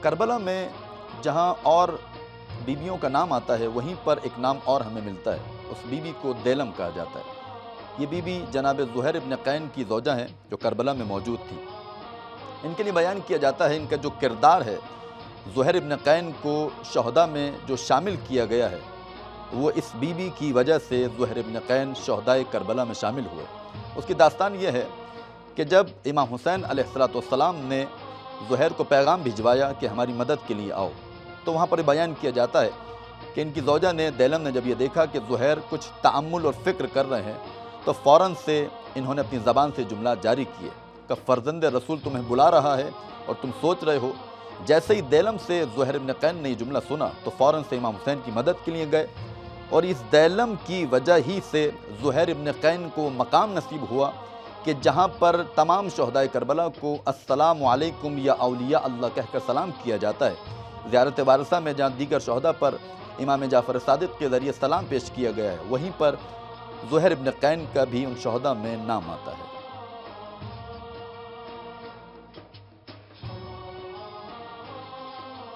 کربلا میں جہاں اور بیویوں کا نام آتا ہے وہیں پر ایک نام اور ہمیں ملتا ہے، اس بیوی کو دیلم کہا جاتا ہے۔ یہ بیوی جناب زہیر ابن قین کی زوجہ ہیں جو کربلا میں موجود تھی۔ ان کے لیے بیان کیا جاتا ہے ان کا جو کردار ہے، زہیر ابن قین کو شہداء میں جو شامل کیا گیا ہے وہ اس بیوی کی وجہ سے زہیر ابن قین شہدائے کربلا میں شامل ہوئے۔ اس کی داستان یہ ہے کہ جب امام حسین علیہ السلام نے زہیر کو پیغام بھجوایا کہ ہماری مدد کے لیے آؤ، تو وہاں پر بیان کیا جاتا ہے کہ ان کی زوجہ نے دیلم نے جب یہ دیکھا کہ زہیر کچھ تأمل اور فکر کر رہے ہیں تو فوراً سے انہوں نے اپنی زبان سے جملات جاری کیے کہ فرزند رسول تمہیں بلا رہا ہے اور تم سوچ رہے ہو۔ جیسے ہی دیلم سے زہیر ابن قین نے یہ جملہ سنا تو فوراً سے امام حسین کی مدد کے لیے گئے، اور اس دیلم کی وجہ ہی سے زہیر ابن قین کو مقام نصیب ہوا کہ جہاں پر تمام شہدائے کربلا کو السلام علیکم یا اولیاء اللہ کہہ کر سلام کیا جاتا ہے، زیارت وارثہ میں جہاں دیگر شہداء پر امام جعفر صادق کے ذریعے سلام پیش کیا گیا ہے، وہیں پر زہیر ابن قین کا بھی ان شہداء میں نام آتا ہے۔